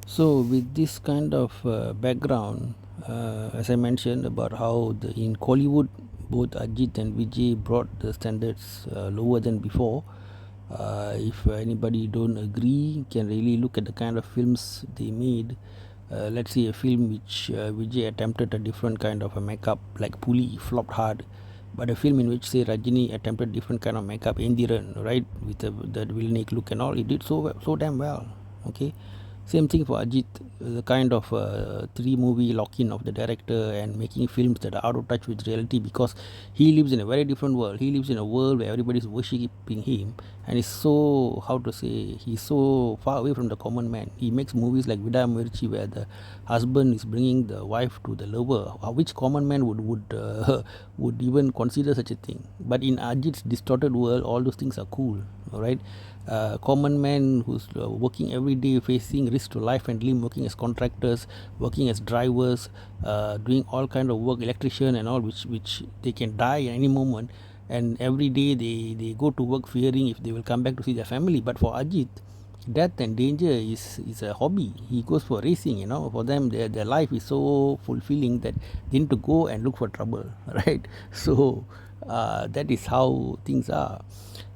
So, with this kind of background, as I mentioned about how in Kollywood, both Ajith and Vijay brought the standards lower than before. If anybody don't agree, can really look at the kind of films they made. Let's say a film which Vijay attempted a different kind of a makeup, like Puli flopped hard, but a film in which say Rajini attempted different kind of makeup, Indiran, right, with that villainic look and all, it did so damn well. Okay, same thing for Ajit, the kind of three movie lock in of the director and making films that are out of touch with reality because he lives in a very different world. He lives in a world where everybody is worshipping him and is so, how to say, he's so far away from the common man. He makes movies like Vida Mirchi where the husband is bringing the wife to the lover. Which common man would would even consider such a thing? But in Ajit's distorted world, all those things are cool, all right. Common man who's working every day, facing risk to life and limb, working as contractors, working as drivers, doing all kind of work, electrician and all, which they can die at any moment, and every day they go to work fearing if they will come back to see their family. But for Ajit, death and danger is a hobby. He goes for racing, you know. For them, their life is so fulfilling that they need to go and look for trouble, right? So that is how things are.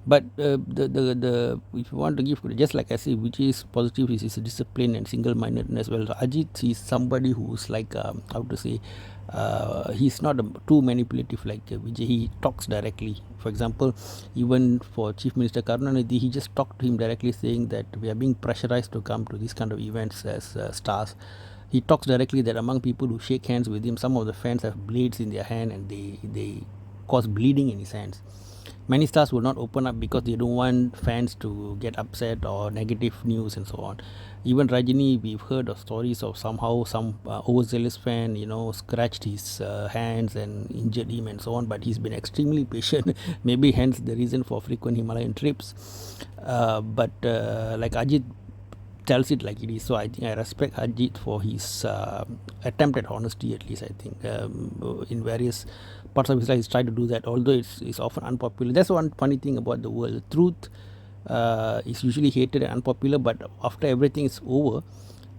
But the if you want to give, just like I say, which is positive is discipline and single-mindedness. Well, Ajit is somebody who's like how to say, he's not too manipulative like Vijay. He talks directly. For example, even for Chief Minister Karunanidhi, he just talked to him directly, saying that we are being pressurized to come to these kind of events as stars. He talks directly that among people who shake hands with him, some of the fans have blades in their hand and they cause bleeding in his hands. Many stars will not open up because they don't want fans to get upset or negative news and so on. Even Rajini, we've heard of stories of somehow some overzealous fan, you know, scratched his hands and injured him and so on. But he's been extremely patient. Maybe hence the reason for frequent Himalayan trips. But like Ajit tells it like it is. So I think I respect Ajit for his attempt at honesty, at least I think. In various parts of his life, he's tried to do that, although it's often unpopular. That's one funny thing about the world. Truth is usually hated and unpopular, but after everything is over,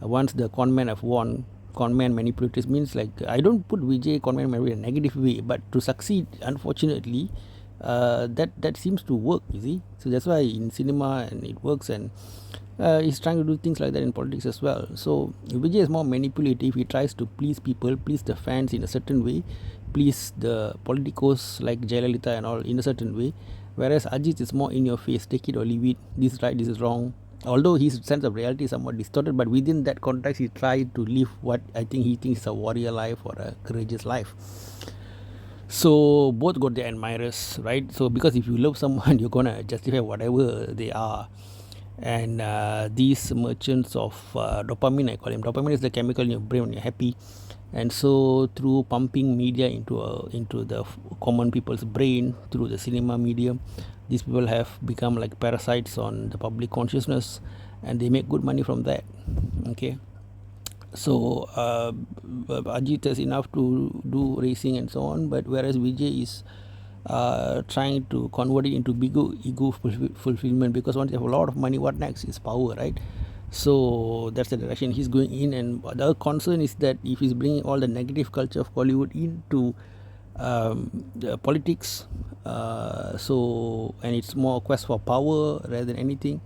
once the conmen have won, conman manipulators means like, I don't put Vijay conman manipulator in a negative way, but to succeed, unfortunately, that seems to work, you see. So that's why in cinema and it works, and he's trying to do things like that in politics as well. So Vijay is more manipulative. He tries to please people, please the fans in a certain way, please the politicos like Jayalalitha and all in a certain way, whereas Ajit is more in your face, take it or leave it, this is right, this is wrong. Although his sense of reality is somewhat distorted, but within that context he tried to live what I think he thinks is a warrior life or a courageous life. So both got their admirers, right? So because if you love someone, you're gonna justify whatever they are. And these merchants of dopamine, I call them. Dopamine is the chemical in your brain when you're happy, and so through pumping media into the common people's brain through the cinema medium, these people have become like parasites on the public consciousness, and they make good money from that. Okay. So Ajit has enough to do racing and so on, but whereas Vijay is trying to convert it into bigger ego fulfillment, because once you have a lot of money, what next is power, right? So that's the direction he's going in. And the other concern is that if he's bringing all the negative culture of Hollywood into the politics, and it's more a quest for power rather than anything,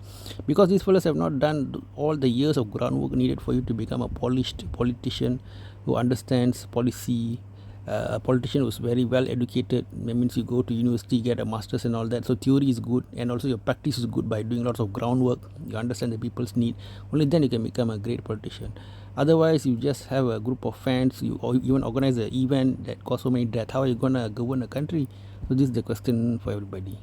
because these fellows have not done all the years of groundwork needed for you to become a polished politician who understands policy, a politician who's very well educated. That means you go to university, get a master's and all that. So theory is good, and also your practice is good by doing lots of groundwork. You understand the people's need. Only then you can become a great politician. Otherwise, you just have a group of fans. You or even organize an event that causes so many deaths. How are you gonna govern a country? So this is the question for everybody.